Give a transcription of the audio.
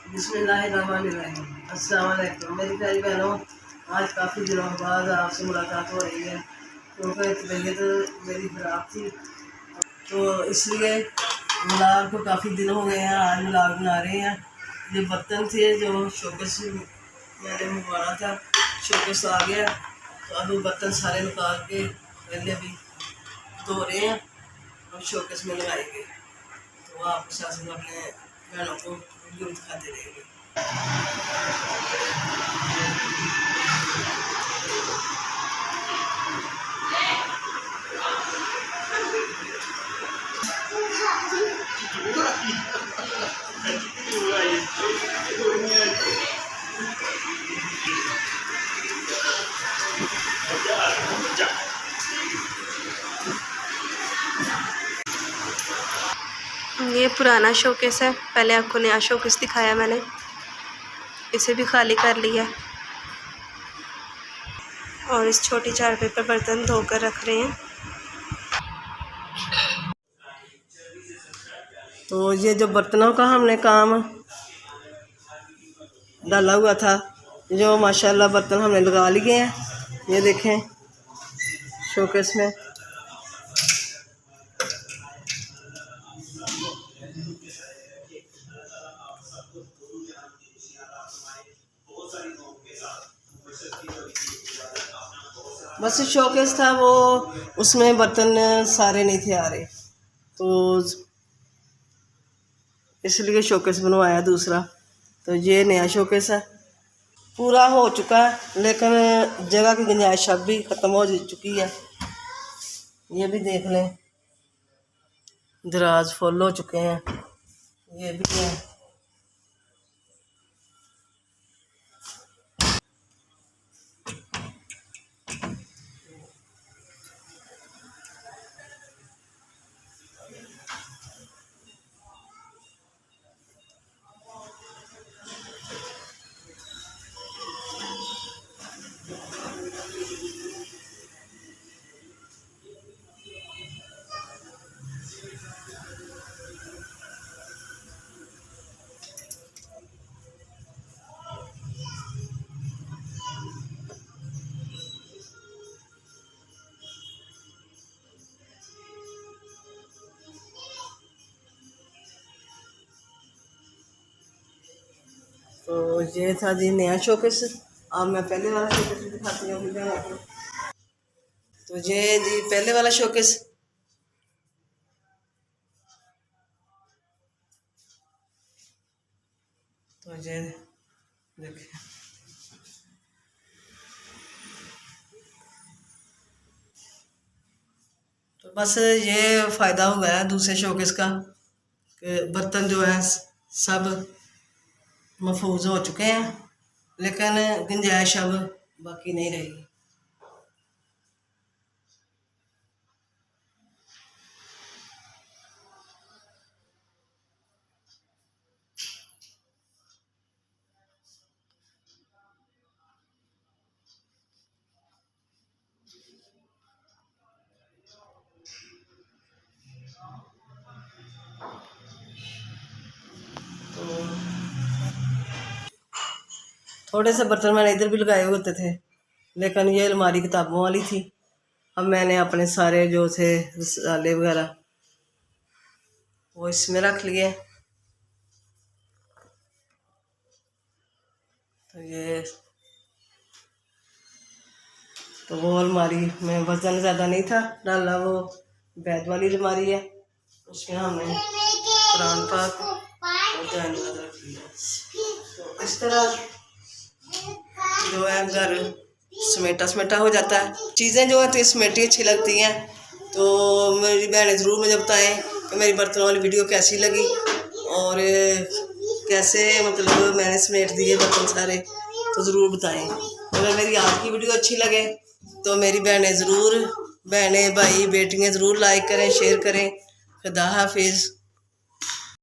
बिस्मिल्लाहिर्रहमानिर्रहीम। अस्सलाम वालेकुम मेरी प्यारी बहनों, आज काफ़ी दिनों बाद आपसे मुलाकात हो रही है क्योंकि तबीयत मेरी ख़राब थी, तो इसलिए मिलाद को काफ़ी दिन हो गए हैं। आज मिलाद बना रहे हैं। ये बर्तन थे जो शोकेस मैंने मंगवाना था, शोकेस आ गया, तो अब वो बर्तन सारे निकाल के पहले अभी धो रहे हैं और शोकेस में लगाएंगे। तो आपके साथ अपने बहनों को वीडियो दिखाते रहेंगे। ये पुराना शोकेस है, पहले आपको नया शोकेस दिखाया मैंने, इसे भी खाली कर लिया और इस छोटी चारपाई पर बर्तन धोकर रख रहे हैं। तो ये जो बर्तनों का हमने काम डाला हुआ था, जो माशाल्लाह बर्तन हमने लगा लिए हैं, ये देखें शोकेस में। बस शोकेस था वो, उसमें बर्तन सारे नहीं थे आ रहे, तो इसलिए शोकेस बनवाया दूसरा। तो ये नया शोकेस है, पूरा हो चुका है लेकिन जगह की गुंजाइश अब भी ख़त्म हो चुकी है। ये भी देख लें, दराज फुल हो चुके हैं, ये भी है। तो ये था जी नया शोकेस। अब मैं पहले वाला शोकेस भी दिखाती हूँ आपको। तो ये जी पहले वाला शोकेस, तो ये देखिए, तो बस ये फ़ायदा हो गया दूसरे शोकेस का कि बर्तन जो है सब महफूज हो चुके हैं, लेकिन गुंजाइश अब बाकी नहीं रही। तो थोड़े से बर्तन मैंने इधर भी लगाए होते थे, लेकिन ये अलमारी किताबों वाली थी। अब मैंने अपने सारे जो थे रसाले वगैरह वो इसमें रख लिए। तो ये तो वो अलमारी में वज़न ज़्यादा नहीं था डाला, वो बैद वाली अलमारी है, उसमें हमने कुरान पाक और जानवर रख लिया। तो इस तरह जो है घर समेटा समेटा हो जाता है। चीज़ें जो है तो समेटी अच्छी लगती हैं। तो मेरी बहनें ज़रूर मुझे बताएं कि मेरी बर्तनों वाली वीडियो कैसी लगी और कैसे मतलब मैंने समेट दिए बर्तन सारे, तो ज़रूर बताएं। अगर मेरी आज की वीडियो अच्छी लगे तो मेरी बहनें भाई बेटियां ज़रूर लाइक करें, शेयर करें। खुदा हाफिज़।